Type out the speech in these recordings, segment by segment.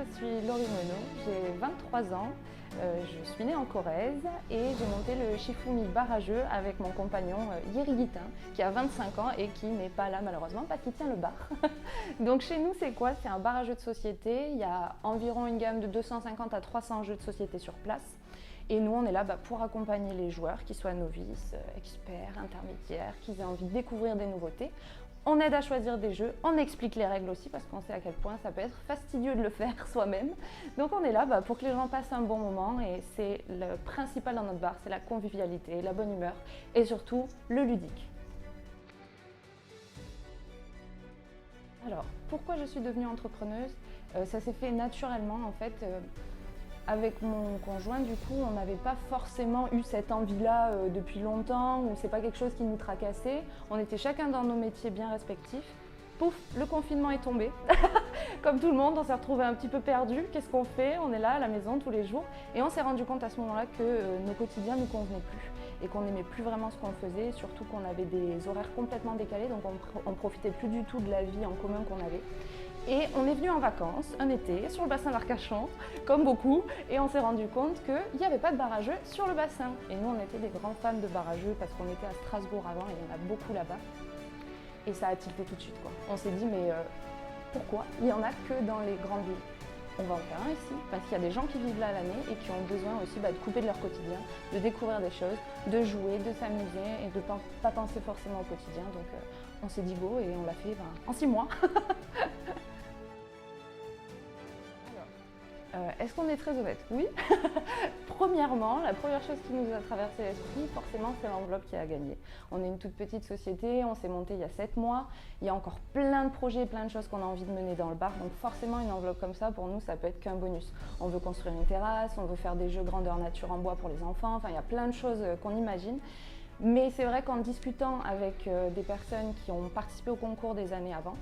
je suis Laurie Monod, j'ai 23 ans, je suis née en Corrèze et j'ai monté le Shifumi bar à jeux avec mon compagnon Yeri Guitin qui a 25 ans et qui n'est pas là malheureusement parce qu'il tient le bar. Donc chez nous c'est quoi? C'est un bar à jeux de société, il y a environ une gamme de 250 à 300 jeux de société sur place. Et nous, on est là pour accompagner les joueurs, qu'ils soient novices, experts, intermédiaires, qu'ils aient envie de découvrir des nouveautés. On aide à choisir des jeux, on explique les règles aussi parce qu'on sait à quel point ça peut être fastidieux de le faire soi-même. Donc on est là pour que les gens passent un bon moment et c'est le principal dans notre bar, c'est la convivialité, la bonne humeur et surtout le ludique. Alors, pourquoi je suis devenue entrepreneuse? Ça s'est fait naturellement en fait. Avec mon conjoint, du coup, on n'avait pas forcément eu cette envie-là depuis longtemps, ou c'est pas quelque chose qui nous tracassait. On était chacun dans nos métiers bien respectifs. Pouf, le confinement est tombé. Comme tout le monde, on s'est retrouvé un petit peu perdu. Qu'est-ce qu'on fait? On est là à la maison tous les jours. Et on s'est rendu compte à ce moment-là que nos quotidiens ne nous convenaient plus. Et qu'on n'aimait plus vraiment ce qu'on faisait, surtout qu'on avait des horaires complètement décalés, donc on profitait plus du tout de la vie en commun qu'on avait. Et on est venu en vacances un été sur le bassin d'Arcachon, comme beaucoup, et on s'est rendu compte qu'il n'y avait pas de bar à jeux sur le bassin. Et nous, on était des grands fans de bar à jeux parce qu'on était à Strasbourg avant et il y en a beaucoup là-bas. Et ça a tilté tout de suite, quoi. On s'est dit, mais pourquoi il n'y en a que dans les grandes villes? On va en faire un ici, parce qu'il y a des gens qui vivent là l'année et qui ont besoin aussi de couper de leur quotidien, de découvrir des choses, de jouer, de s'amuser et de ne pas penser forcément au quotidien. Donc on s'est dit go et on l'a fait en 6 mois. Est-ce qu'on est très honnête? Oui. Premièrement, la première chose qui nous a traversé l'esprit, forcément, c'est l'enveloppe qui a gagné. On est une toute petite société, on s'est monté il y a 7 mois. Il y a encore plein de projets, plein de choses qu'on a envie de mener dans le bar. Donc forcément, une enveloppe comme ça, pour nous, ça peut être qu'un bonus. On veut construire une terrasse, on veut faire des jeux grandeur nature en bois pour les enfants. Enfin, il y a plein de choses qu'on imagine. Mais c'est vrai qu'en discutant avec des personnes qui ont participé au concours des années avant,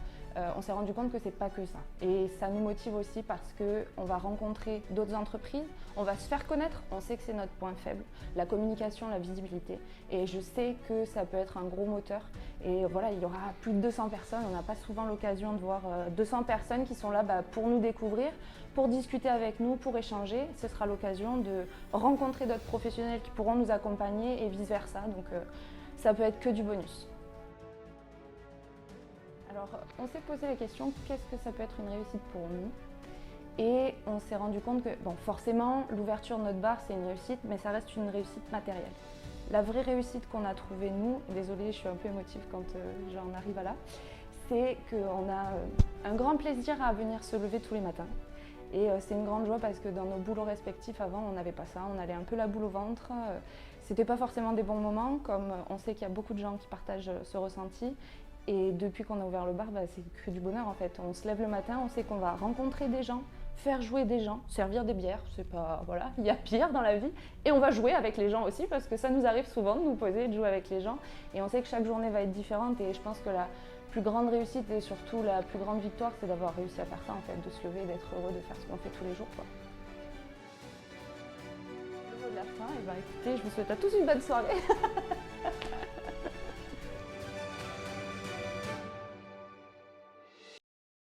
on s'est rendu compte que c'est pas que ça. Et ça nous motive aussi parce qu'on va rencontrer d'autres entreprises, on va se faire connaître, on sait que c'est notre point faible, la communication, la visibilité. Et je sais que ça peut être un gros moteur. Et voilà, il y aura plus de 200 personnes, on n'a pas souvent l'occasion de voir 200 personnes qui sont là pour nous découvrir, pour discuter avec nous, pour échanger. Ce sera l'occasion de rencontrer d'autres professionnels qui pourront nous accompagner et vice-versa. Donc ça peut être que du bonus. Alors, on s'est posé la question, qu'est-ce que ça peut être une réussite pour nous? Et on s'est rendu compte que, bon, forcément, l'ouverture de notre bar, c'est une réussite, mais ça reste une réussite matérielle. La vraie réussite qu'on a trouvée, nous, désolée, je suis un peu émotive quand j'en arrive à là, c'est qu'on a un grand plaisir à venir se lever tous les matins. Et c'est une grande joie parce que dans nos boulots respectifs, avant, on n'avait pas ça, on avait un peu la boule au ventre. C'était pas forcément des bons moments, comme on sait qu'il y a beaucoup de gens qui partagent ce ressenti. Et depuis qu'on a ouvert le bar, c'est que du bonheur en fait. On se lève le matin, on sait qu'on va rencontrer des gens, faire jouer des gens, servir des bières, c'est pas, voilà, il y a pire dans la vie. Et on va jouer avec les gens aussi parce que ça nous arrive souvent de nous poser et de jouer avec les gens. Et on sait que chaque journée va être différente et je pense que la plus grande réussite et surtout la plus grande victoire, c'est d'avoir réussi à faire ça en fait, de se lever, d'être heureux, de faire ce qu'on fait tous les jours, quoi. Le mot de la fin, et écoutez, je vous souhaite à tous une bonne soirée.